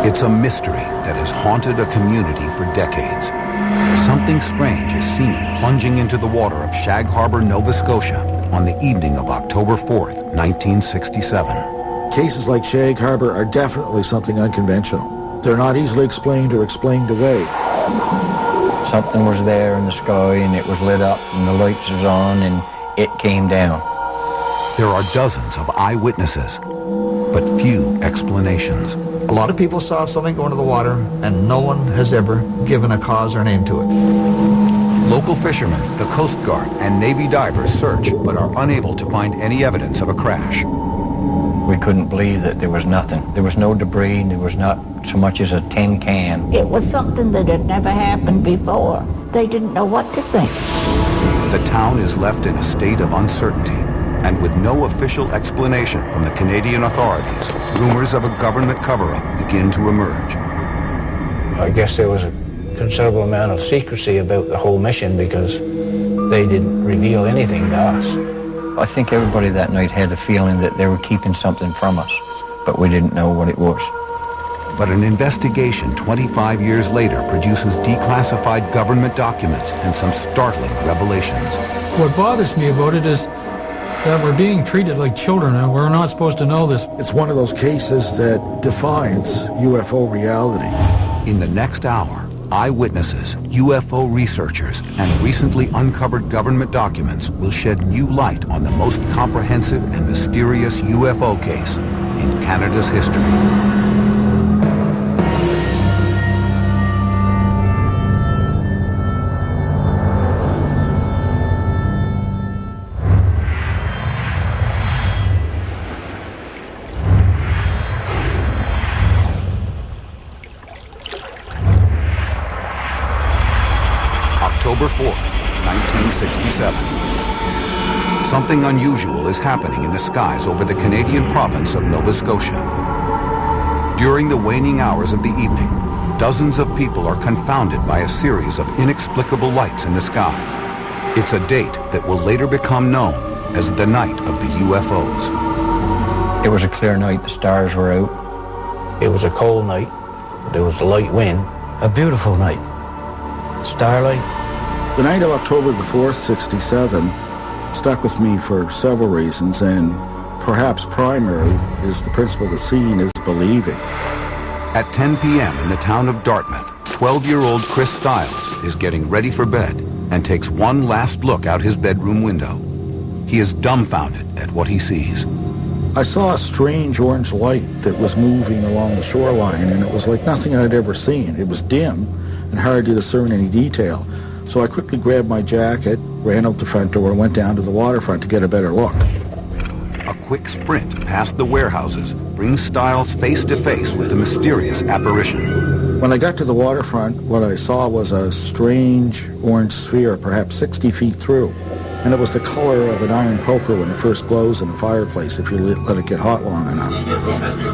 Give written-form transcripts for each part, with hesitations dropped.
It's a mystery that has haunted a community for decades. Something strange is seen plunging into the water of Shag Harbor, Nova Scotia on the evening of October 4th, 1967. Cases like Shag Harbor are definitely something unconventional. They're not easily explained or explained away. Something was there in the sky and it was lit up and the lights was on and it came down. There are dozens of eyewitnesses, but few explanations. A lot of people saw something go into the water, and no one has ever given a cause or name to it. Local fishermen, the Coast Guard, and Navy divers search, but are unable to find any evidence of a crash. We couldn't believe that there was nothing. There was no debris, there was not so much as a tin can. It was something that had never happened before. They didn't know what to think. The town is left in a state of uncertainty, and with no official explanation from the Canadian authorities, rumors of a government cover-up begin to emerge. I guess there was a considerable amount of secrecy about the whole mission because they didn't reveal anything to us. I think everybody that night had the feeling that they were keeping something from us, but we didn't know what it was. But an investigation 25 years later produces declassified government documents and some startling revelations. What bothers me about it is that we're being treated like children and we're not supposed to know this. It's one of those cases that defines UFO reality. In the next hour, eyewitnesses, UFO researchers, and recently uncovered government documents will shed new light on the most comprehensive and mysterious UFO case in Canada's history. October 4th, 1967. Something unusual is happening in the skies over the Canadian province of Nova Scotia. During the waning hours of the evening, dozens of people are confounded by a series of inexplicable lights in the sky. It's a date that will later become known as the Night of the UFOs. It was a clear night, the stars were out. It was a cold night. There was a light wind. A beautiful night. Starlight. The night of October the 4th, 67, stuck with me for several reasons, and perhaps primary is the principle that seeing is believing. At 10 p.m. in the town of Dartmouth, 12-year-old Chris Stiles is getting ready for bed and takes one last look out his bedroom window. He is dumbfounded at what he sees. I saw a strange orange light that was moving along the shoreline, and it was like nothing I'd ever seen. It was dim and hard to discern any detail. So I quickly grabbed my jacket, ran out the front door, and went down to the waterfront to get a better look. A quick sprint past the warehouses brings Stiles face to face with the mysterious apparition. When I got to the waterfront, what I saw was a strange orange sphere, perhaps 60 feet through. And it was the color of an iron poker when it first glows in a fireplace if you let it get hot long enough.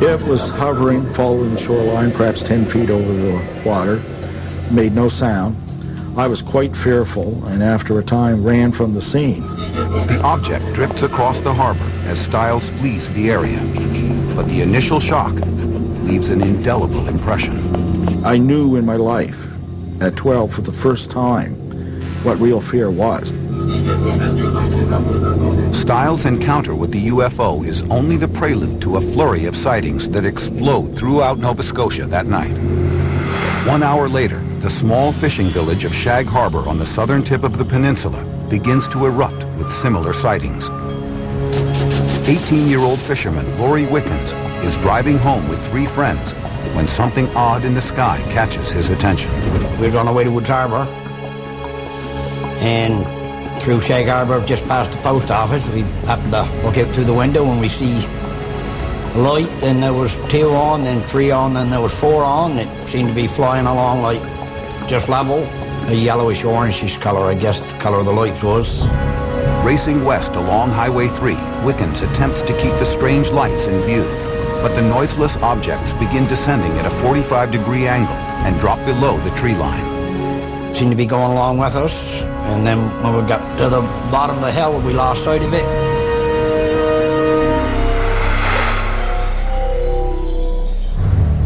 It was hovering, following the shoreline, perhaps 10 feet over the water. Made no sound. I was quite fearful, and after a time ran from the scene. The object drifts across the harbor as Stiles flees the area. But the initial shock leaves an indelible impression. I knew in my life, at 12 for the first time, what real fear was. Stiles' encounter with the UFO is only the prelude to a flurry of sightings that explode throughout Nova Scotia that night. 1 hour later, the small fishing village of Shag Harbor on the southern tip of the peninsula begins to erupt with similar sightings. 18-year-old fisherman Laurie Wickens is driving home with 3 friends when something odd in the sky catches his attention. We was on our way to Woods Harbor, and through Shag Harbor, just past the post office, we happened to look out through the window and we see a light, and there was 2 on, then 3 on, then there was 4 on. It seemed to be flying along like just level. A yellowish orangish color, I guess the color of the lights was. Racing west along Highway 3, Wickens attempts to keep the strange lights in view. But the noiseless objects begin descending at a 45-degree angle and drop below the tree line. Seemed to be going along with us, and then when we got to the bottom of the hill, we lost sight of it.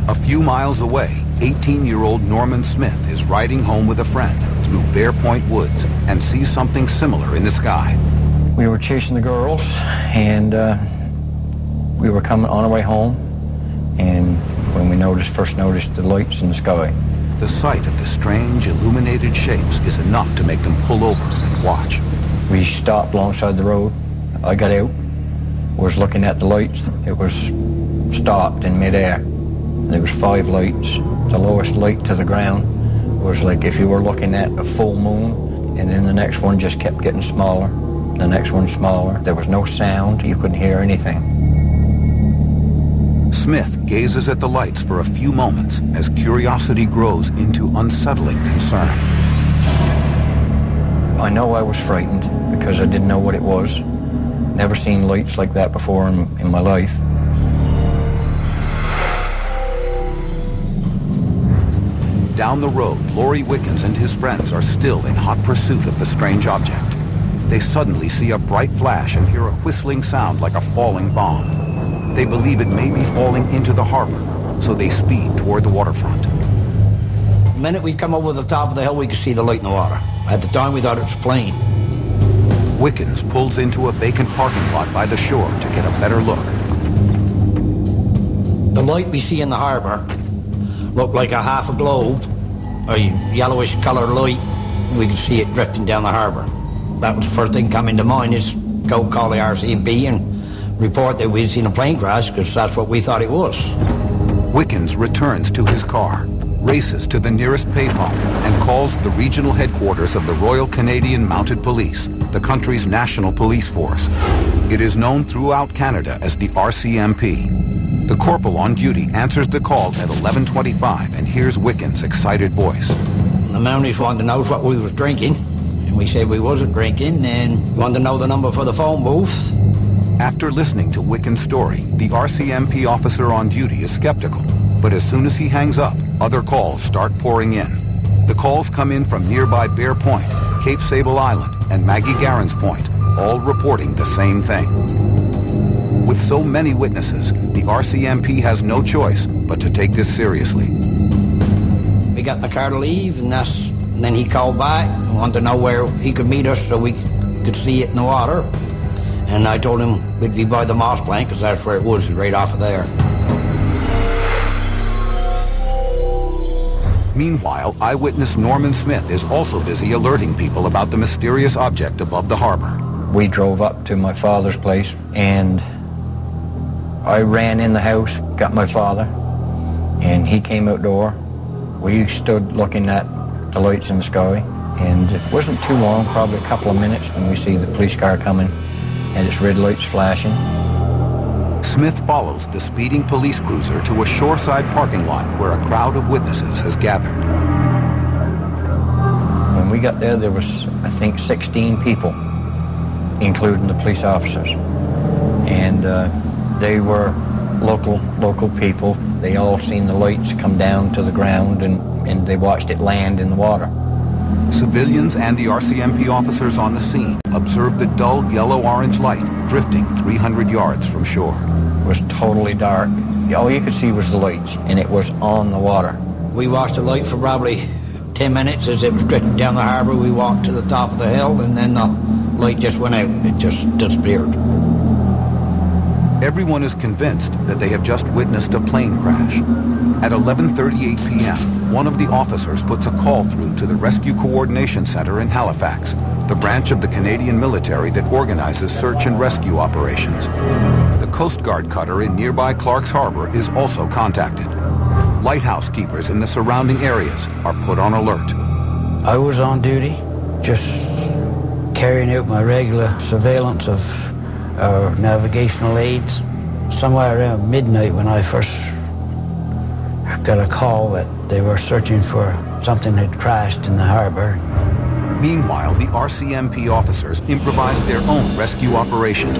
A few miles away, 18-year-old Norman Smith is riding home with a friend through Bear Point Woods and sees something similar in the sky. We were chasing the girls, and we were coming on our way home, and when we first noticed the lights in the sky. The sight of the strange illuminated shapes is enough to make them pull over and watch. We stopped alongside the road. I got out, was looking at the lights. It was stopped in midair. There was 5 lights. The lowest light to the ground was like if you were looking at a full moon, and then the next one just kept getting smaller, the next one smaller. There was no sound. You couldn't hear anything. Smith gazes at the lights for a few moments as curiosity grows into unsettling concern. I know I was frightened because I didn't know what it was. Never seen lights like that before in my life. Down the road, Laurie Wickens and his friends are still in hot pursuit of the strange object. They suddenly see a bright flash and hear a whistling sound like a falling bomb. They believe it may be falling into the harbor, so they speed toward the waterfront. The minute we come over the top of the hill, we could see the light in the water. At the time, we thought it was a plane. Wickens pulls into a vacant parking lot by the shore to get a better look. The light we see in the harbor looked like a half a globe, a yellowish coloured light. We could see it drifting down the harbor. That was the first thing coming to mind, is go call the RCMP and report that we'd seen a plane crash, because that's what we thought it was. Wickens returns to his car, races to the nearest payphone, and calls the regional headquarters of the Royal Canadian Mounted Police, the country's national police force. It is known throughout Canada as the RCMP. The corporal on duty answers the call at 11:25 and hears Wickens' excited voice. The Mounties wanted to know what we was drinking, and we said we wasn't drinking, and wanted to know the number for the phone booth. After listening to Wickens' story, the RCMP officer on duty is skeptical, but as soon as he hangs up, other calls start pouring in. The calls come in from nearby Bear Point, Cape Sable Island, and Maggie Garren's Point, all reporting the same thing. With so many witnesses, the RCMP has no choice but to take this seriously. We got in the car to leave, and then he called back and wanted to know where he could meet us so we could see it in the water. And I told him we'd be by the Moss Plant, because that's where it was, right off of there. Meanwhile, eyewitness Norman Smith is also busy alerting people about the mysterious object above the harbor. We drove up to my father's place, and I ran in the house, got my father, and he came outdoor. We stood looking at the lights in the sky, and it wasn't too long, probably a couple of minutes, when we see the police car coming and its red lights flashing. Smith follows the speeding police cruiser to a shoreside parking lot where a crowd of witnesses has gathered. When we got there, there was, I think, 16 people, including the police officers. And they were local people. They all seen the lights come down to the ground, and they watched it land in the water. Civilians and the RCMP officers on the scene observed the dull yellow-orange light drifting 300 yards from shore. It was totally dark. All you could see was the lights, and it was on the water. We watched the light for probably 10 minutes as it was drifting down the harbor. We walked to the top of the hill, and then the light just went out. It just disappeared. Everyone is convinced that they have just witnessed a plane crash. At 11:38 p.m., one of the officers puts a call through to the Rescue Coordination Center in Halifax, the branch of the Canadian military that organizes search and rescue operations. The Coast Guard cutter in nearby Clark's Harbor is also contacted. Lighthouse keepers in the surrounding areas are put on alert. I was on duty, just carrying out my regular surveillance of our navigational aids. Somewhere around midnight, when I first got a call that they were searching for something that had crashed in the harbor. Meanwhile, the RCMP officers improvise their own rescue operation.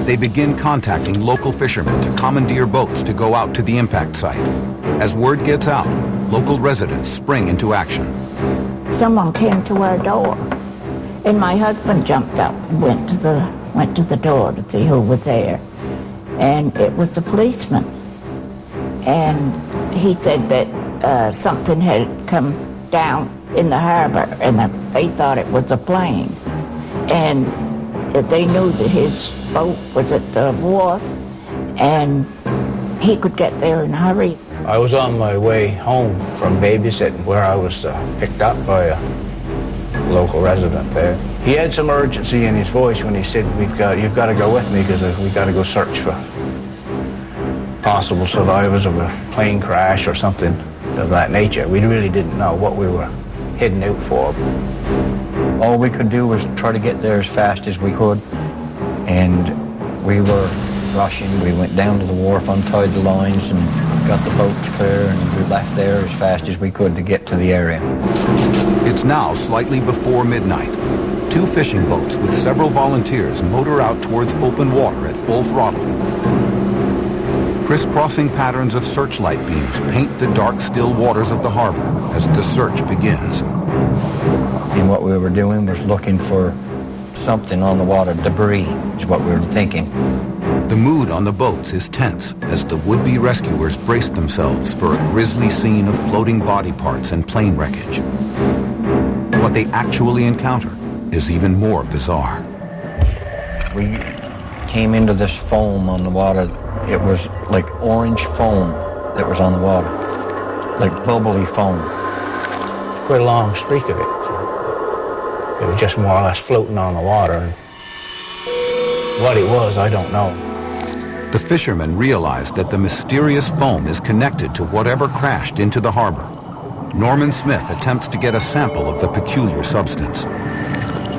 They begin contacting local fishermen to commandeer boats to go out to the impact site. As word gets out, local residents spring into action. Someone came to our door, and my husband jumped up and went to the door to see who was there. And it was the policeman. And he said that something had come down in the harbor and that they thought it was a plane. And that they knew that his boat was at the wharf and he could get there in a hurry. I was on my way home from babysitting where I was picked up by a local resident there. He had some urgency in his voice when he said, you've got to go with me because we've got to go search for possible survivors of a plane crash or something of that nature. We really didn't know what we were heading out for. All we could do was try to get there as fast as we could, and we were rushing. We went down to the wharf, untied the lines, and got the boats clear, and we left there as fast as we could to get to the area. It's now slightly before midnight. 2 fishing boats with several volunteers motor out towards open water at full throttle. Crisscrossing patterns of searchlight beams paint the dark, still waters of the harbor as the search begins. And what we were doing was looking for something on the water. Debris is what we were thinking. The mood on the boats is tense as the would-be rescuers brace themselves for a grisly scene of floating body parts and plane wreckage. What they actually encounter is even more bizarre. We came into this foam on the water. It was like orange foam that was on the water, like bubbly foam. Quite a long streak of it. It was just more or less floating on the water. And what it was, I don't know. The fishermen realize that the mysterious foam is connected to whatever crashed into the harbor. Norman Smith attempts to get a sample of the peculiar substance.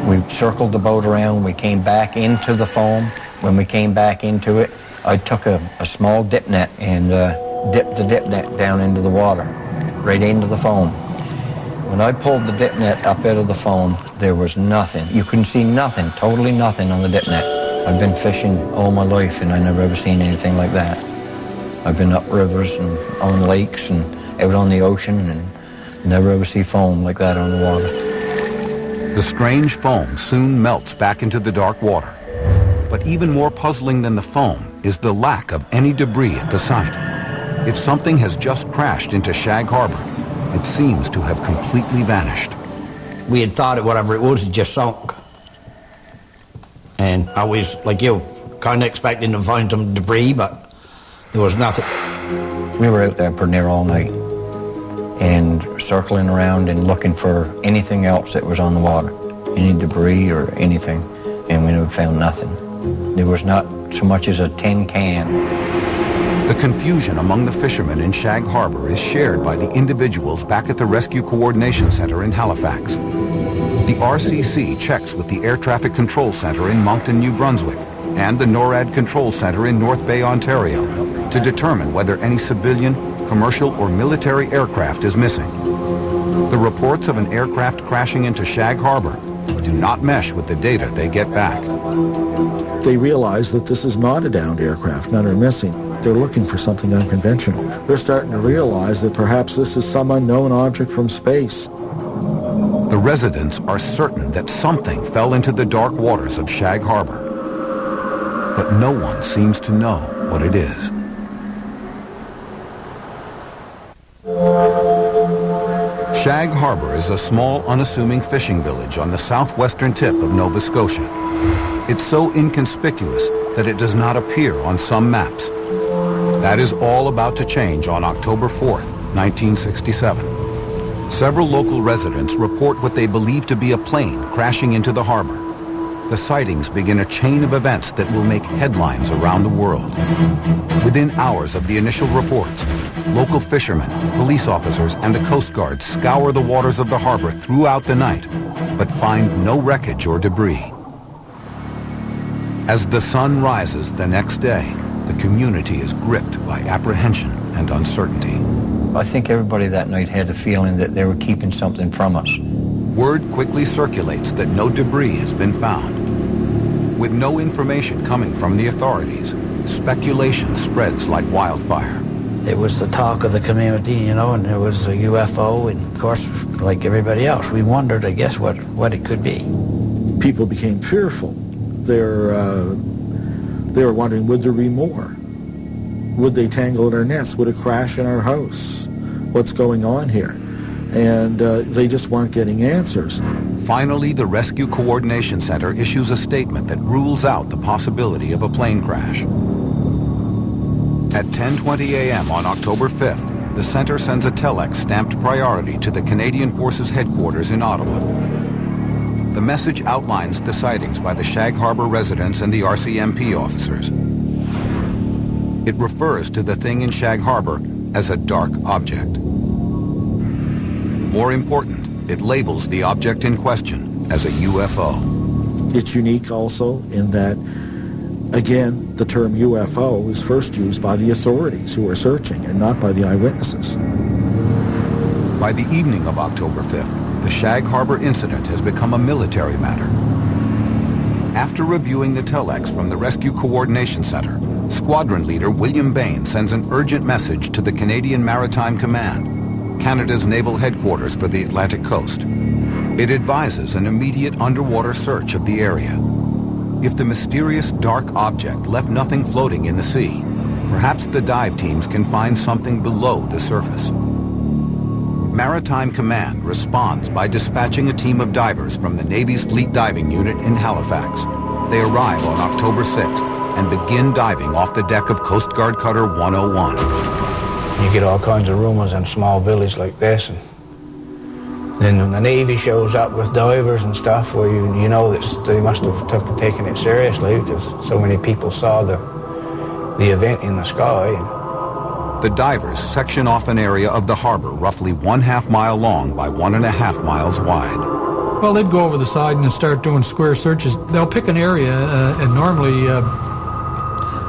We circled the boat around. We came back into the foam. When we came back into it, I took a small dip net and dipped the dip net down into the water, right into the foam. When I pulled the dip net up out of the foam, there was nothing. You couldn't see nothing, totally nothing on the dip net. I've been fishing all my life and I never ever seen anything like that. I've been up rivers and on lakes and out on the ocean and never ever see foam like that on the water. The strange foam soon melts back into the dark water. But even more puzzling than the foam is the lack of any debris at the site. If something has just crashed into Shag Harbor, it seems to have completely vanished. We had thought that whatever it was had just sunk. And I was, like you, kind of expecting to find some debris, but there was nothing. We were out there pretty near all night and circling around and looking for anything else that was on the water, any debris or anything, and we never found nothing. There was not so much as a tin can. The confusion among the fishermen in Shag Harbor is shared by the individuals back at the Rescue Coordination Center in Halifax. The RCC checks with the Air Traffic Control Center in Moncton, New Brunswick, and the NORAD Control Center in North Bay, Ontario, to determine whether any civilian, commercial, or military aircraft is missing. The reports of an aircraft crashing into Shag Harbor do not mesh with the data they get back. They realize that this is not a downed aircraft, none are missing. They're looking for something unconventional. They're starting to realize that perhaps this is some unknown object from space. The residents are certain that something fell into the dark waters of Shag Harbor, but no one seems to know what it is. Shag Harbor is a small, unassuming fishing village on the southwestern tip of Nova Scotia. It's so inconspicuous that it does not appear on some maps. That is all about to change on October 4th, 1967. Several local residents report what they believe to be a plane crashing into the harbor. The sightings begin a chain of events that will make headlines around the world. Within hours of the initial reports, local fishermen, police officers, and the Coast Guard scour the waters of the harbor throughout the night, but find no wreckage or debris. As the sun rises the next day, the community is gripped by apprehension and uncertainty. I think everybody that night had a feeling that they were keeping something from us. Word quickly circulates that no debris has been found. With no information coming from the authorities, speculation spreads like wildfire. It was the talk of the community, you know, and it was a UFO, and of course, like everybody else, we wondered, I guess, what it could be. People became fearful. They were wondering, would there be more? Would they tangle in our nest? Would it crash in our house? What's going on here? And they just weren't getting answers. Finally, the Rescue Coordination Center issues a statement that rules out the possibility of a plane crash. At 10:20 a.m. on October 5th, the center sends a telex stamped priority to the Canadian Forces headquarters in Ottawa. The message outlines the sightings by the Shag Harbor residents and the RCMP officers. It refers to the thing in Shag Harbor as a dark object. More important, it labels the object in question as a UFO. It's unique also in that, again, the term UFO is first used by the authorities who are searching and not by the eyewitnesses. By the evening of October 5th, the Shag Harbor incident has become a military matter. After reviewing the telex from the Rescue Coordination Center, Squadron Leader William Bain sends an urgent message to the Canadian Maritime Command, Canada's naval headquarters for the Atlantic coast. It advises an immediate underwater search of the area. If the mysterious dark object left nothing floating in the sea, perhaps the dive teams can find something below the surface. Maritime Command responds by dispatching a team of divers from the Navy's Fleet Diving Unit in Halifax. They arrive on October 6th and begin diving off the deck of Coast Guard Cutter 101. You get all kinds of rumors in a small village like this, and then when the Navy shows up with divers and stuff, where you know that they must have taken it seriously because so many people saw the event in the sky. The divers section off an area of the harbor roughly 1/2 mile long by 1.5 miles wide. Well, they'd go over the side and start doing square searches. They'll pick an area and normally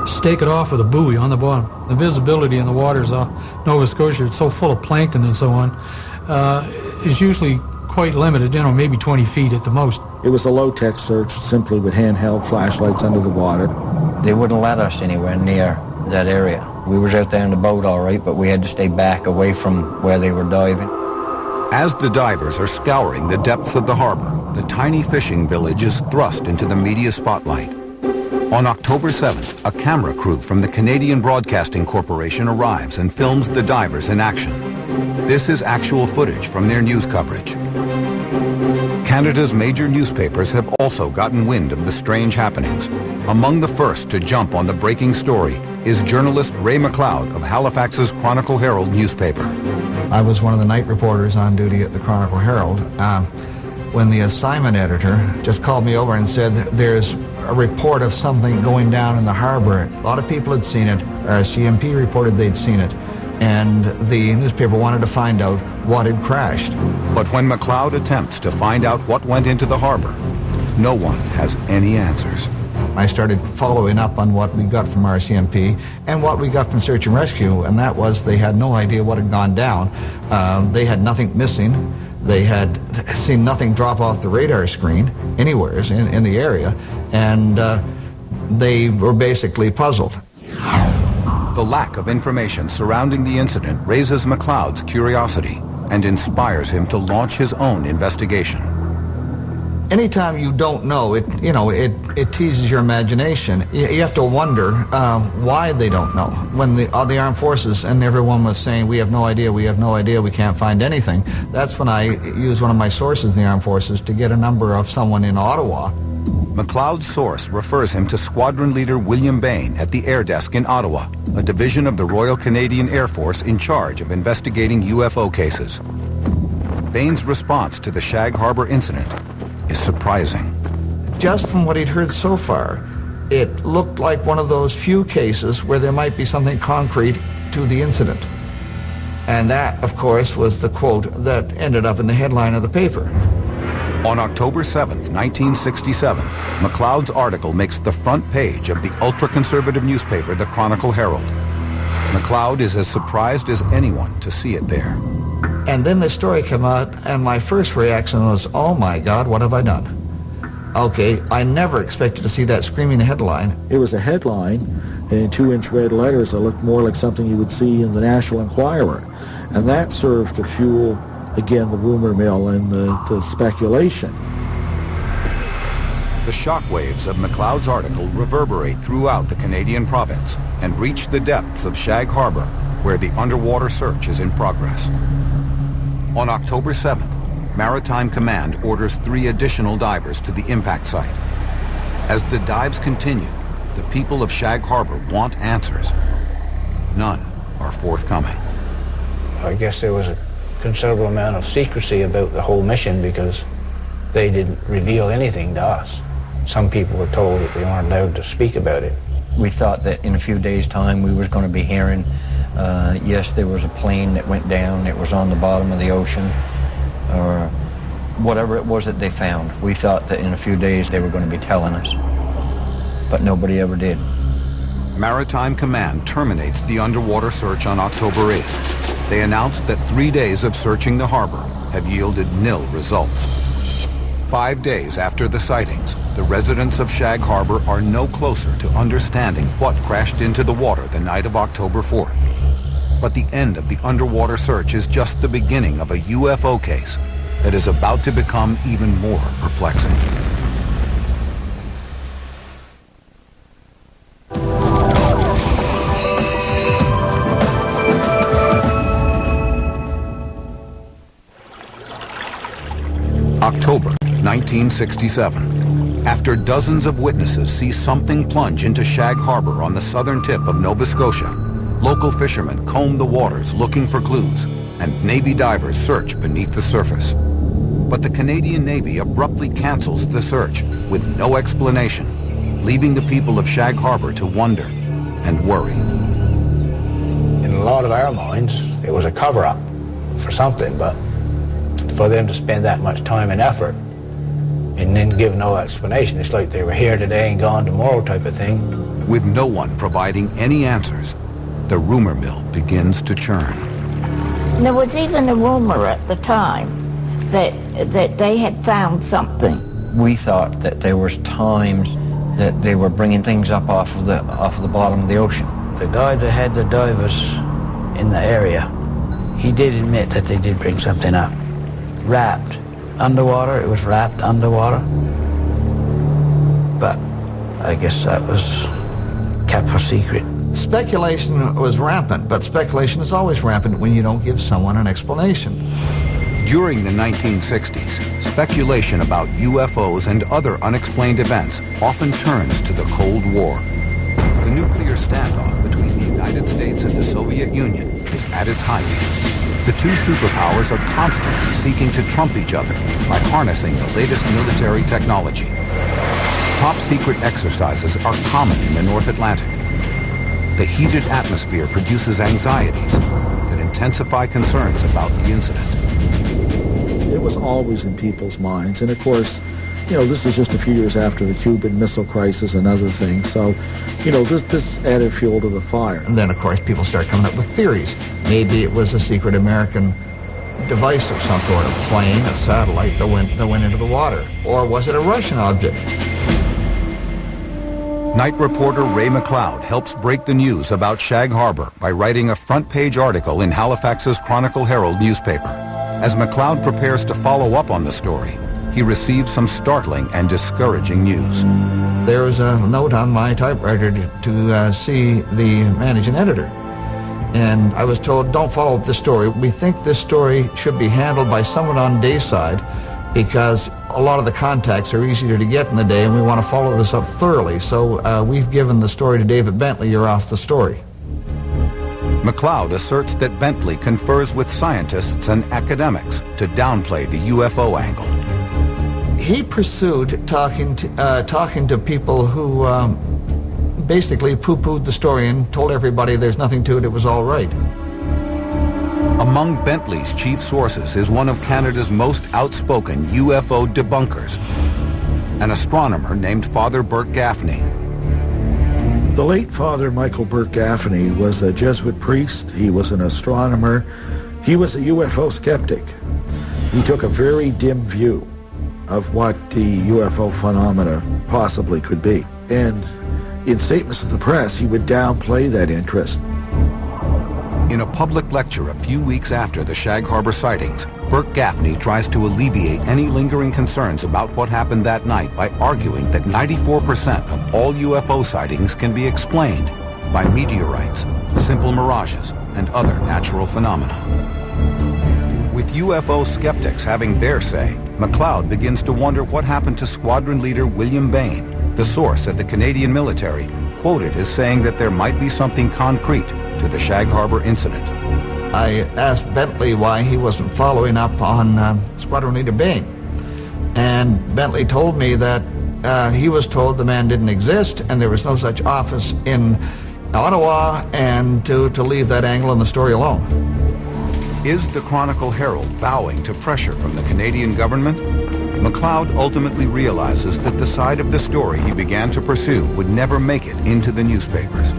stake it off with a buoy on the bottom. The visibility in the waters off Nova Scotia, it's so full of plankton and so on, is usually quite limited, maybe 20 feet at the most. It was a low-tech search, simply with handheld flashlights under the water. They wouldn't let us anywhere near that area. We was out there in the boat all right, but we had to stay back away from where they were diving. As the divers are scouring the depths of the harbor, the tiny fishing village is thrust into the media spotlight. On October 7th, a camera crew from the Canadian Broadcasting Corporation arrives and films the divers in action. This is actual footage from their news coverage. Canada's major newspapers have also gotten wind of the strange happenings. Among the first to jump on the breaking story is journalist Ray McLeod of Halifax's Chronicle Herald newspaper. I was one of the night reporters on duty at the Chronicle Herald when the assignment editor just called me over and said there's a report of something going down in the harbor. A lot of people had seen it. Our CMP reported they'd seen it, and the newspaper wanted to find out what had crashed. But when McLeod attempts to find out what went into the harbor, no one has any answers. I started following up on what we got from RCMP and what we got from Search and Rescue, and that was they had no idea what had gone down. They had nothing missing. They had seen nothing drop off the radar screen anywhere in the area, and they were basically puzzled. The lack of information surrounding the incident raises McLeod's curiosity and inspires him to launch his own investigation. Anytime you don't know, it teases your imagination. You have to wonder why they don't know. When the armed forces and everyone was saying, we have no idea, we can't find anything, that's when I used one of my sources in the armed forces to get a number of someone in Ottawa. McLeod's source refers him to Squadron Leader William Bain at the Air Desk in Ottawa, a division of the Royal Canadian Air Force in charge of investigating UFO cases. Bain's response to the Shag Harbor incident is surprising. Just from what he'd heard so far, it looked like one of those few cases where there might be something concrete to the incident. And that, of course, was the quote that ended up in the headline of the paper. On October 7th, 1967, McLeod's article makes the front page of the ultra-conservative newspaper, the Chronicle Herald. McLeod is as surprised as anyone to see it there. And then the story came out, and my first reaction was, oh my God, what have I done? Okay, I never expected to see that screaming headline. It was a headline in 2-inch red letters that looked more like something you would see in the National Enquirer. And that served to fuel, again, the rumor mill and the speculation. The shockwaves of McLeod's article reverberate throughout the Canadian province and reach the depths of Shag Harbor, where the underwater search is in progress. On October 7th, Maritime Command orders 3 additional divers to the impact site. As the dives continue, the people of Shag Harbor want answers. None are forthcoming. I guess there was a considerable amount of secrecy about the whole mission because they didn't reveal anything to us. Some people were told that they weren't allowed to speak about it. We thought that in a few days' time we was going to be hearing, yes, there was a plane that went down, it was on the bottom of the ocean, or whatever it was that they found. We thought that in a few days they were going to be telling us, but nobody ever did. Maritime Command terminates the underwater search on October 8th. They announced that 3 days of searching the harbor have yielded nil results. 5 days after the sightings, the residents of Shag Harbor are no closer to understanding what crashed into the water the night of October 4th. But the end of the underwater search is just the beginning of a UFO case that is about to become even more perplexing. October 1967. After dozens of witnesses see something plunge into Shag Harbor on the southern tip of Nova Scotia, local fishermen comb the waters looking for clues, and Navy divers search beneath the surface. But the Canadian Navy abruptly cancels the search with no explanation, leaving the people of Shag Harbor to wonder and worry. In a lot of our minds, it was a cover-up for something, but for them to spend that much time and effort and then give no explanation, it's like they were here today and gone tomorrow type of thing. With no one providing any answers, the rumor mill begins to churn. There was even a rumor at the time that they had found something. We thought that there was times that they were bringing things up off of the bottom of the ocean. The guy that had the divers in the area, he did admit that they did bring something up. Wrapped underwater, it was wrapped underwater. But I guess that was kept for secret. Speculation was rampant, but speculation is always rampant when you don't give someone an explanation. During the 1960s, speculation about UFOs and other unexplained events often turns to the Cold War. The nuclear standoff between the United States and the Soviet Union is at its height. The two superpowers are constantly seeking to trump each other by harnessing the latest military technology. Top-secret exercises are common in the North Atlantic. The heated atmosphere produces anxieties that intensify concerns about the incident. It was always in people's minds, and of course, this is just a few years after the Cuban Missile Crisis and other things, so, this added fuel to the fire. And then, of course, people start coming up with theories. Maybe it was a secret American device of some sort, a plane, a satellite that went into the water. Or was it a Russian object? Night reporter Ray McLeod helps break the news about Shag Harbor by writing a front-page article in Halifax's Chronicle Herald newspaper. As McLeod prepares to follow up on the story, he receives some startling and discouraging news. There was a note on my typewriter to see the managing editor. And I was told, don't follow up this story. We think this story should be handled by someone on Dayside because a lot of the contacts are easier to get in the day and we want to follow this up thoroughly. So we've given the story to David Bentley. You're off the story. McLeod asserts that Bentley confers with scientists and academics to downplay the UFO angle. He pursued talking to people who basically poo-pooed the story and told everybody there's nothing to it, it was all right. Among Bentley's chief sources is one of Canada's most outspoken UFO debunkers, an astronomer named Father Burt Gaffney. The late Father Michael Burt Gaffney was a Jesuit priest. He was an astronomer. He was a UFO skeptic. He took a very dim view of what the UFO phenomena possibly could be. And in statements to the press, he would downplay that interest. In a public lecture a few weeks after the Shag Harbor sightings, Burt Gaffney tries to alleviate any lingering concerns about what happened that night by arguing that 94% of all UFO sightings can be explained by meteorites, simple mirages, and other natural phenomena. With UFO skeptics having their say, McLeod begins to wonder what happened to Squadron Leader William Bain, the source at the Canadian military, quoted as saying that there might be something concrete to the Shag Harbor incident. I asked Bentley why he wasn't following up on Squadron Leader Bain. And Bentley told me that he was told the man didn't exist and there was no such office in Ottawa, and to leave that angle in the story alone. Is the Chronicle Herald bowing to pressure from the Canadian government? McLeod ultimately realizes that the side of the story he began to pursue would never make it into the newspapers.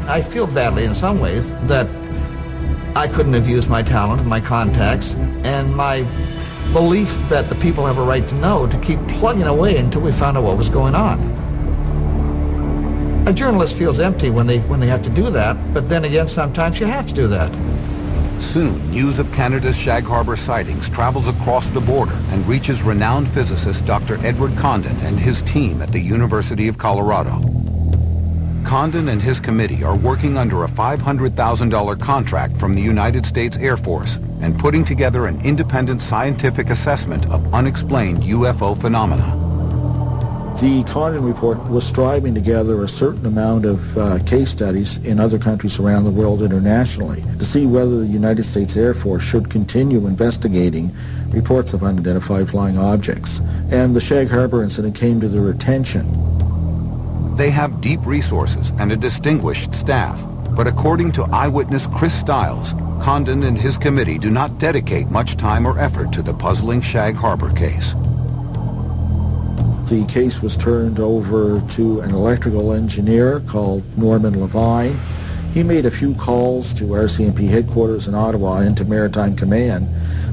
I feel badly in some ways that I couldn't have used my talent and my contacts and my belief that the people have a right to know to keep plugging away until we found out what was going on. A journalist feels empty when they have to do that, but then again, sometimes you have to do that. Soon, news of Canada's Shag Harbor sightings travels across the border and reaches renowned physicist Dr. Edward Condon and his team at the University of Colorado. Condon and his committee are working under a $500,000 contract from the United States Air Force and putting together an independent scientific assessment of unexplained UFO phenomena. The Condon report was striving to gather a certain amount of case studies in other countries around the world internationally to see whether the United States Air Force should continue investigating reports of unidentified flying objects. And the Shag Harbor incident came to their attention. They have deep resources and a distinguished staff, but according to eyewitness Chris Stiles, Condon and his committee do not dedicate much time or effort to the puzzling Shag Harbor case. The case was turned over to an electrical engineer called Norman Levine. He made a few calls to RCMP headquarters in Ottawa and to Maritime Command,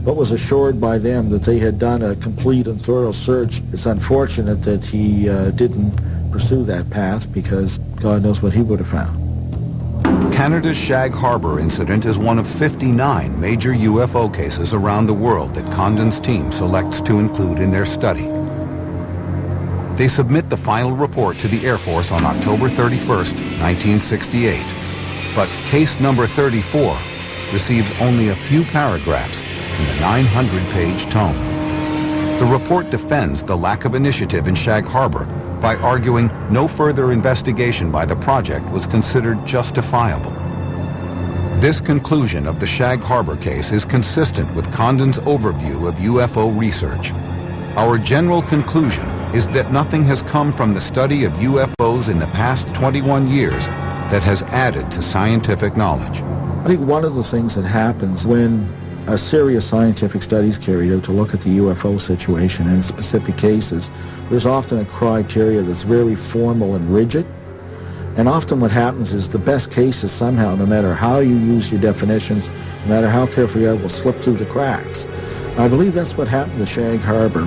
but was assured by them that they had done a complete and thorough search. It's unfortunate that he didn't pursue that path, because God knows what he would have found. Canada's Shag Harbor incident is one of 59 major UFO cases around the world that Condon's team selects to include in their study. They submit the final report to the Air Force on October 31st, 1968. But case number 34 receives only a few paragraphs in the 900-page tome. The report defends the lack of initiative in Shag Harbor by arguing no further investigation by the project was considered justifiable. This conclusion of the Shag Harbor case is consistent with Condon's overview of UFO research. Our general conclusion is that nothing has come from the study of UFOs in the past 21 years that has added to scientific knowledge. I think one of the things that happens when a serious scientific study is carried out to look at the UFO situation in specific cases, there's often a criteria that's very formal and rigid. And often what happens is the best cases somehow, no matter how you use your definitions, no matter how careful you are, will slip through the cracks. And I believe that's what happened to Shag Harbor.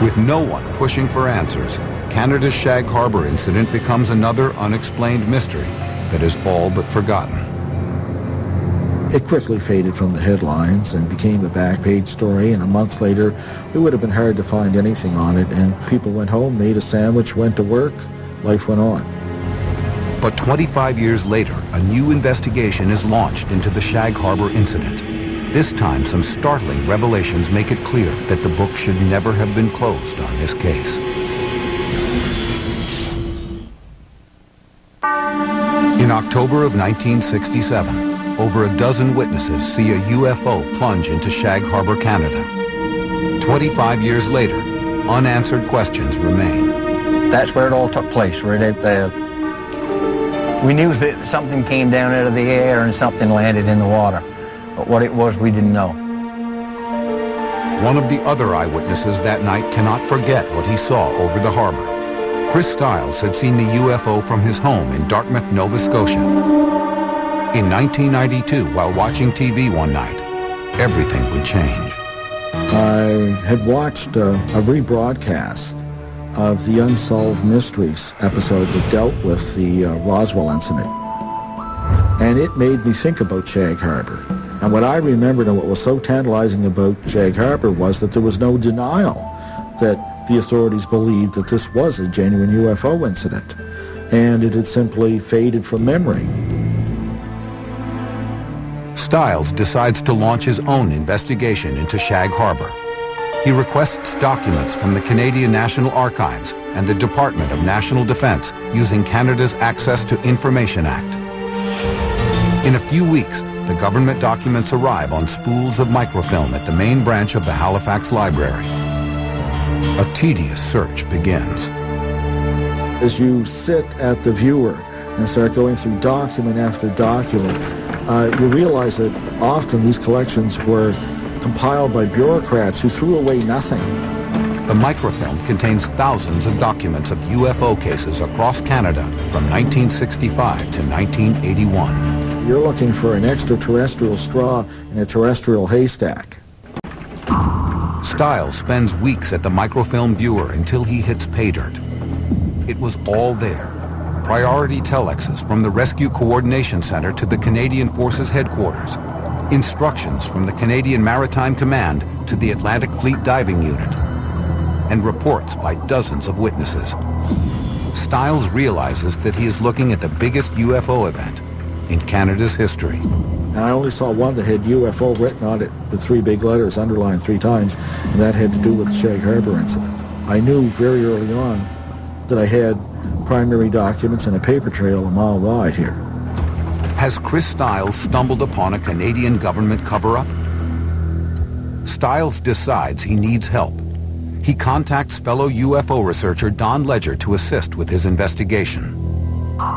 With no one pushing for answers, Canada's Shag Harbor incident becomes another unexplained mystery that is all but forgotten. It quickly faded from the headlines and became a back-page story, and a month later it would have been hard to find anything on it, and people went home, made a sandwich, went to work, life went on. But 25 years later, a new investigation is launched into the Shag Harbor incident. This time, some startling revelations make it clear that the book should never have been closed on this case. In October of 1967, over a dozen witnesses see a UFO plunge into Shag Harbor, Canada. 25 years later, unanswered questions remain. That's where it all took place, right out there. We knew that something came down out of the air and something landed in the water. But what it was, we didn't know. One of the other eyewitnesses that night cannot forget what he saw over the harbor. Chris Stiles had seen the UFO from his home in Dartmouth, Nova Scotia. In 1992, while watching TV one night, everything would change. I had watched a rebroadcast of the Unsolved Mysteries episode that dealt with the Roswell incident. And it made me think about Shag Harbor. And what I remembered and what was so tantalizing about Shag Harbor was that there was no denial that the authorities believed that this was a genuine UFO incident. And it had simply faded from memory. Stiles decides to launch his own investigation into Shag Harbor. He requests documents from the Canadian National Archives and the Department of National Defence using Canada's Access to Information Act. In a few weeks, the government documents arrive on spools of microfilm at the main branch of the Halifax Library. A tedious search begins. As you sit at the viewer and start going through document after document, you realize that often these collections were compiled by bureaucrats who threw away nothing. The microfilm contains thousands of documents of UFO cases across Canada from 1965 to 1981. You're looking for an extraterrestrial straw in a terrestrial haystack. Stiles spends weeks at the microfilm viewer until he hits pay dirt. It was all there. Priority telexes from the Rescue Coordination Center to the Canadian Forces Headquarters. Instructions from the Canadian Maritime Command to the Atlantic Fleet Diving Unit. And reports by dozens of witnesses. Stiles realizes that he is looking at the biggest UFO event in Canada's history. And I only saw one that had UFO written on it with 3 big letters, underlined 3 times, and that had to do with the Shag Harbor incident. I knew very early on that I had primary documents and a paper trail a mile wide here. Has Chris Stiles stumbled upon a Canadian government cover-up? Stiles decides he needs help. He contacts fellow UFO researcher Don Ledger to assist with his investigation.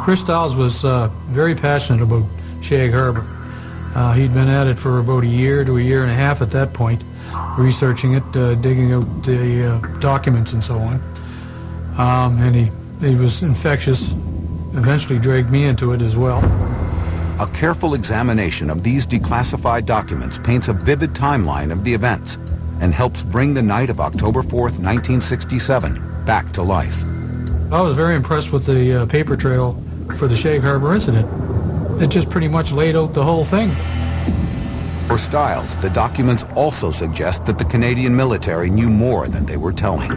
Chris Stiles was very passionate about Shag Harbor. He'd been at it for about a year to a year and a half at that point, researching it, digging out the documents and so on. And he was infectious, eventually dragged me into it as well. A careful examination of these declassified documents paints a vivid timeline of the events and helps bring the night of October 4th, 1967 back to life. I was very impressed with the paper trail for the Shag Harbor incident. It just pretty much laid out the whole thing. For Stiles, the documents also suggest that the Canadian military knew more than they were telling.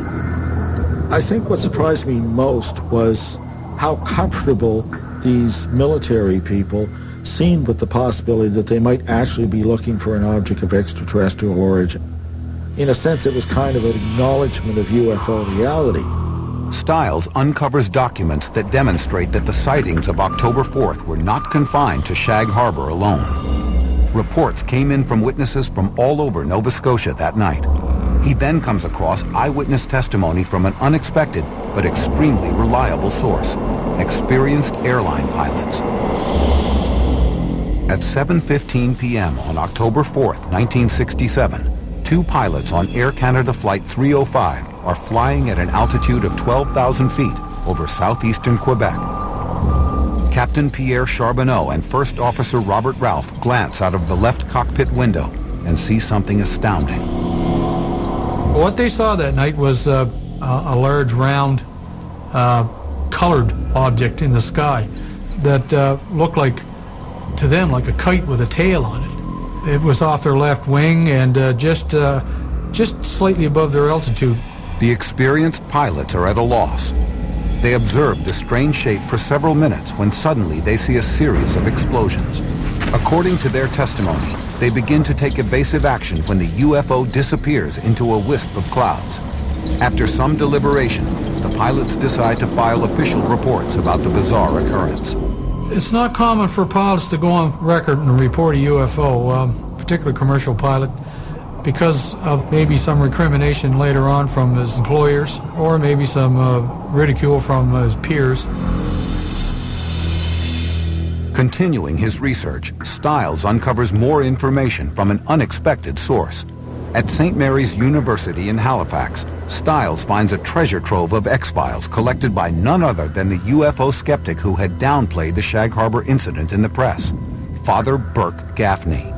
I think what surprised me most was how comfortable these military people seemed with the possibility that they might actually be looking for an object of extraterrestrial origin. In a sense, it was kind of an acknowledgement of UFO reality. Stiles uncovers documents that demonstrate that the sightings of October 4th were not confined to Shag Harbor alone. Reports came in from witnesses from all over Nova Scotia that night. He then comes across eyewitness testimony from an unexpected but extremely reliable source, experienced airline pilots. At 7:15 p.m. on October 4th, 1967, 2 pilots on Air Canada Flight 305 are flying at an altitude of 12,000 feet over southeastern Quebec. Captain Pierre Charbonneau and First Officer Robert Ralph glance out of the left cockpit window and see something astounding. What they saw that night was a large, round, colored object in the sky that looked like, to them, like a kite with a tail on it. It was off their left wing and just slightly above their altitude. The experienced pilots are at a loss. They observe the strange shape for several minutes when suddenly they see a series of explosions. According to their testimony, they begin to take evasive action when the UFO disappears into a wisp of clouds. After some deliberation, the pilots decide to file official reports about the bizarre occurrence. It's not common for pilots to go on record and report a UFO, particularly commercial pilot, because of maybe some recrimination later on from his employers or maybe some ridicule from his peers. Continuing his research, Stiles uncovers more information from an unexpected source. At St. Mary's University in Halifax, Stiles finds a treasure trove of X-Files collected by none other than the UFO skeptic who had downplayed the Shag Harbor incident in the press, Father Burke Gaffney.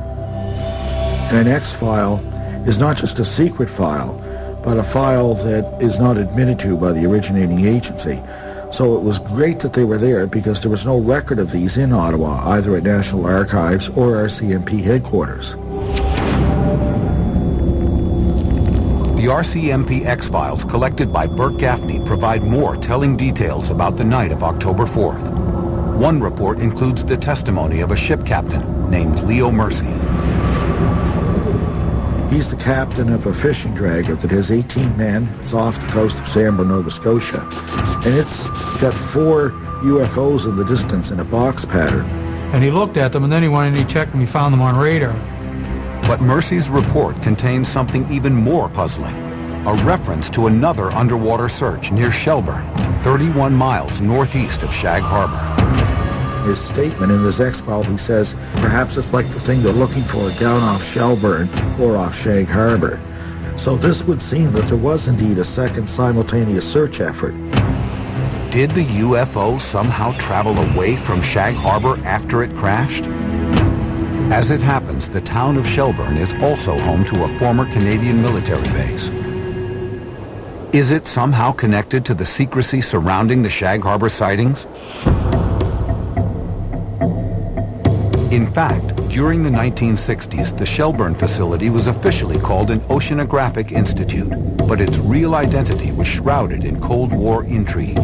And an X-file is not just a secret file, but a file that is not admitted to by the originating agency. So it was great that they were there because there was no record of these in Ottawa, either at National Archives or RCMP headquarters. The RCMP X-Files collected by Burt Gaffney provide more telling details about the night of October 4th. One report includes the testimony of a ship captain named Leo Mercy. He's the captain of a fishing dragger that has 18 men. It's off the coast of Sambor, Nova Scotia. And it's got 4 UFOs in the distance in a box pattern. And he looked at them, and then he went and he checked, and he found them on radar. But Mercy's report contains something even more puzzling, a reference to another underwater search near Shelburne, 31 miles northeast of Shag Harbor. His statement in this X-File, he says, perhaps it's like the thing they're looking for down off Shelburne or off Shag Harbor. So this would seem that there was indeed a second simultaneous search effort. Did the UFO somehow travel away from Shag Harbor after it crashed? As it happens, the town of Shelburne is also home to a former Canadian military base. Is it somehow connected to the secrecy surrounding the Shag Harbor sightings? In fact, during the 1960s, the Shelburne facility was officially called an Oceanographic Institute, but its real identity was shrouded in Cold War intrigue.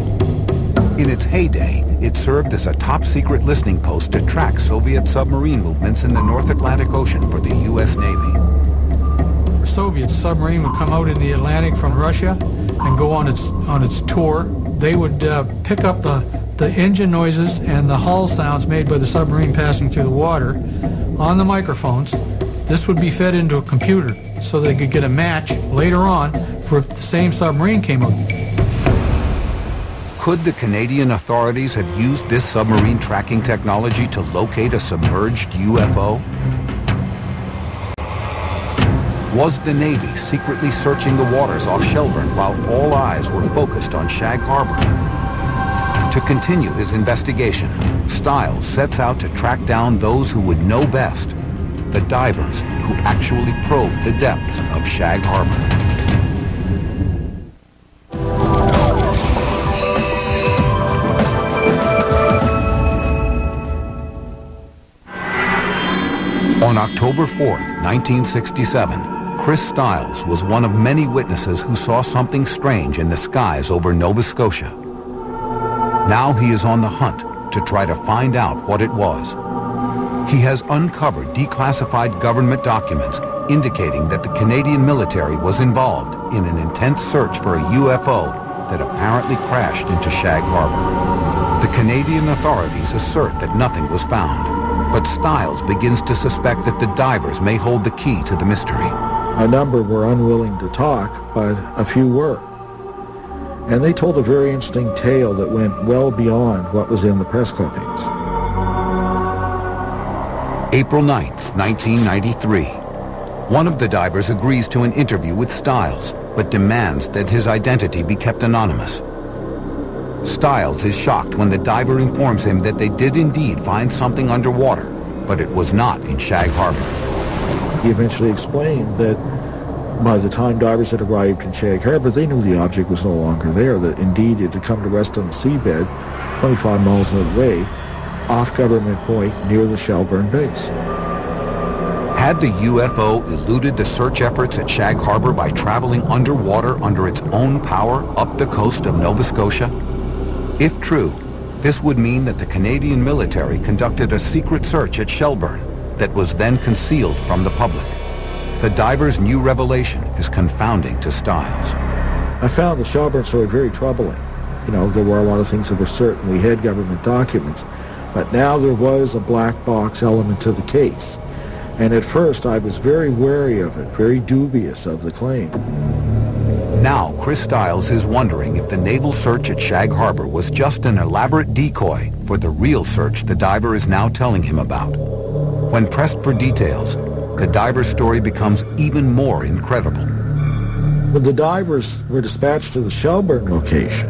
In its heyday, it served as a top-secret listening post to track Soviet submarine movements in the North Atlantic Ocean for the U.S. Navy. A Soviet submarine would come out in the Atlantic from Russia and go on its tour. They would pick up the engine noises and the hull sounds made by the submarine passing through the water on the microphones. This would be fed into a computer so they could get a match later on for if the same submarine came out. Could the Canadian authorities have used this submarine tracking technology to locate a submerged UFO? Was the Navy secretly searching the waters off Shelburne while all eyes were focused on Shag Harbor? To continue his investigation, Stiles sets out to track down those who would know best, the divers who actually probed the depths of Shag Harbor. On October 4th, 1967, Chris Stiles was one of many witnesses who saw something strange in the skies over Nova Scotia. Now he is on the hunt to try to find out what it was. He has uncovered declassified government documents indicating that the Canadian military was involved in an intense search for a UFO that apparently crashed into Shag Harbor. The Canadian authorities assert that nothing was found, but Stiles begins to suspect that the divers may hold the key to the mystery. A number were unwilling to talk, but a few were. And they told a very interesting tale that went well beyond what was in the press clippings. April 9th, 1993. One of the divers agrees to an interview with Stiles, but demands that his identity be kept anonymous. Stiles is shocked when the diver informs him that they did indeed find something underwater, but it was not in Shag Harbor. He eventually explained that by the time divers had arrived in Shag Harbor, they knew the object was no longer there, that indeed it had come to rest on the seabed 25 miles away, off Government Point near the Shelburne base. Had the UFO eluded the search efforts at Shag Harbor by traveling underwater under its own power up the coast of Nova Scotia? If true, this would mean that the Canadian military conducted a secret search at Shelburne that was then concealed from the public. The diver's new revelation is confounding to Stiles. I found the Shelburne story very troubling. You know, there were a lot of things that were certain. We had government documents, but now there was a black box element to the case. And at first I was very wary of it, very dubious of the claim. Now Chris Stiles is wondering if the naval search at Shag Harbor was just an elaborate decoy for the real search the diver is now telling him about. When pressed for details, the diver's story becomes even more incredible. When the divers were dispatched to the Shelburne location,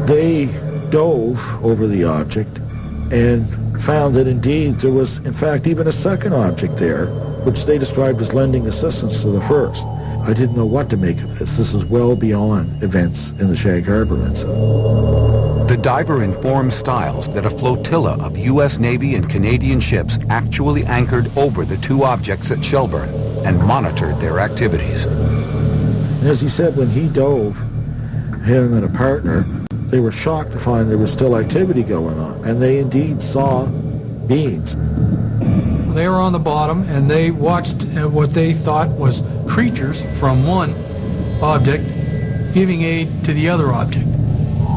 they dove over the object and found that indeed there was, in fact, even a second object there which they described as lending assistance to the first. I didn't know what to make of this. This is well beyond events in the Shag Harbor incident. The diver informed Stiles that a flotilla of U.S. Navy and Canadian ships actually anchored over the two objects at Shelburne and monitored their activities. And as he said, when he dove, him and a partner, they were shocked to find there was still activity going on, and they indeed saw beings. They were on the bottom, and they watched what they thought was creatures from one object giving aid to the other object.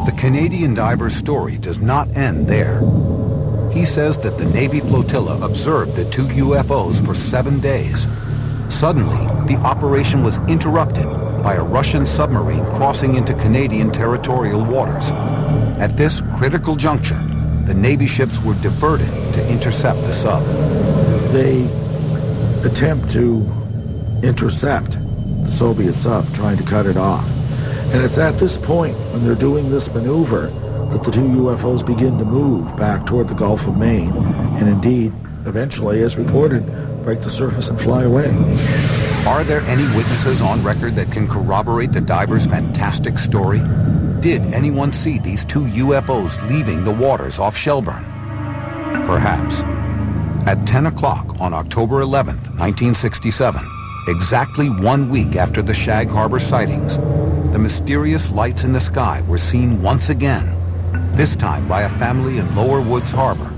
The Canadian diver's story does not end there. He says that the Navy flotilla observed the two UFOs for 7 days. Suddenly, the operation was interrupted by a Russian submarine crossing into Canadian territorial waters. At this critical juncture, the Navy ships were diverted to intercept the sub. They attempt to intercept the Soviet sub, trying to cut it off. And it's at this point, when they're doing this maneuver, that the two UFOs begin to move back toward the Gulf of Maine, and indeed, eventually, as reported, break the surface and fly away. Are there any witnesses on record that can corroborate the diver's fantastic story? Did anyone see these two UFOs leaving the waters off Shelburne? Perhaps. At 10 o'clock on October 11th, 1967, exactly 1 week after the Shag Harbor sightings, the mysterious lights in the sky were seen once again, this time by a family in Lower Woods Harbor,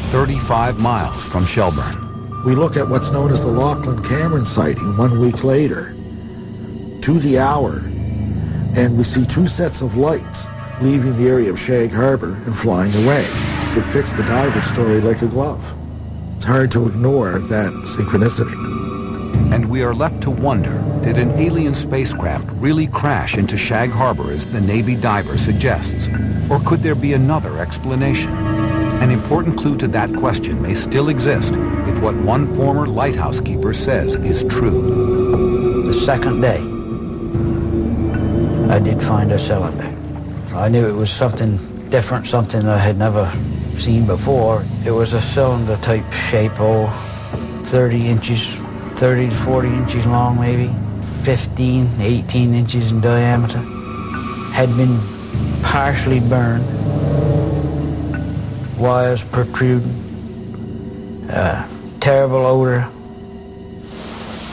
35 miles from Shelburne. We look at what's known as the Lachlan Cameron sighting 1 week later, to the hour, and we see two sets of lights leaving the area of Shag Harbor and flying away. It fits the diver's story like a glove. It's hard to ignore that synchronicity. And we are left to wonder, did an alien spacecraft really crash into Shag Harbor as the Navy diver suggests? Or could there be another explanation? An important clue to that question may still exist if what one former lighthouse keeper says is true. The second day, I did find a cylinder. I knew it was something different, something I had never seen before. It was a cylinder type shape, 30 inches, 30 to 40 inches long maybe, 15, 18 inches in diameter. Had been partially burned, wires protruding, terrible odor.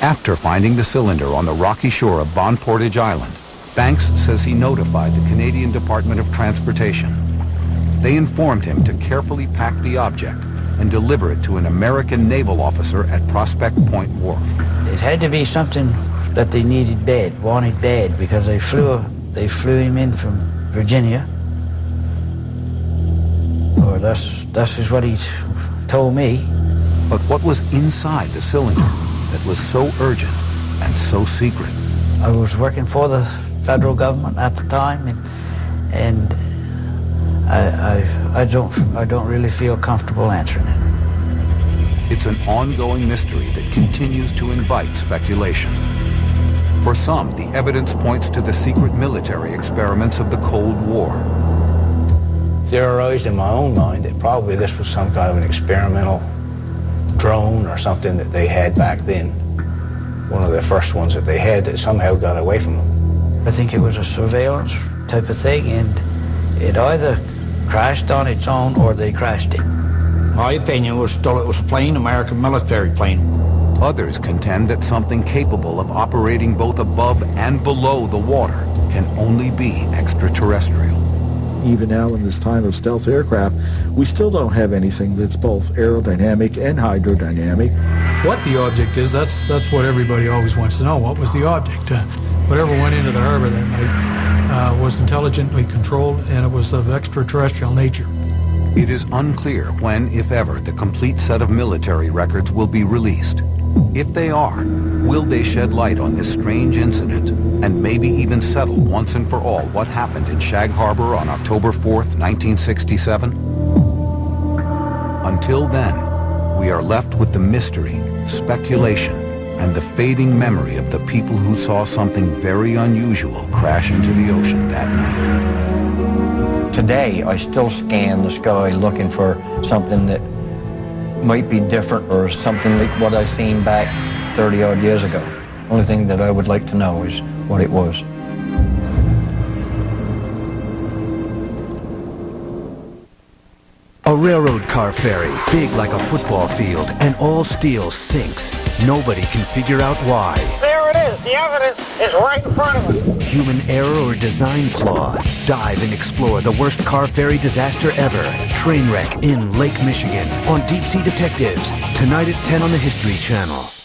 After finding the cylinder on the rocky shore of Bon Portage Island, Banks says he notified the Canadian Department of Transportation. They informed him to carefully pack the object and deliver it to an American naval officer at Prospect Point Wharf. It had to be something that they needed bad, wanted bad, because they flew him in from Virginia. Or that's just what he told me. But what was inside the cylinder that was so urgent and so secret? I was working for the federal government at the time, and I don't really feel comfortable answering it. It's an ongoing mystery that continues to invite speculation. For some, the evidence points to the secret military experiments of the Cold War. Theorized in my own mind that probably this was some kind of an experimental drone or something that they had back then. One of the first ones that they had that somehow got away from them. I think it was a surveillance type of thing, and it either crashed on its own or they crashed it. My opinion was still it was a plane, American military plane. Others contend that something capable of operating both above and below the water can only be extraterrestrial. Even now in this time of stealth aircraft, we still don't have anything that's both aerodynamic and hydrodynamic. What the object is, that's what everybody always wants to know. What was the object? Whatever went into the harbor that night was intelligently controlled, and it was of extraterrestrial nature. It is unclear when, if ever, the complete set of military records will be released. If they are, will they shed light on this strange incident and maybe even settle once and for all what happened in Shag Harbor on October 4th, 1967? Until then, we are left with the mystery, speculation, and the fading memory of the people who saw something very unusual crash into the ocean that night. Today, I still scan the sky looking for something that might be different or something like what I seen back 30 odd years ago. Only thing that I would like to know is what it was. A railroad car ferry, big like a football field, and all steel, sinks. Nobody can figure out why. There it is. The evidence is right in front of us. Human error or design flaw. Dive and explore the worst car ferry disaster ever. Train wreck in Lake Michigan on Deep Sea Detectives. Tonight at 10 on the History Channel.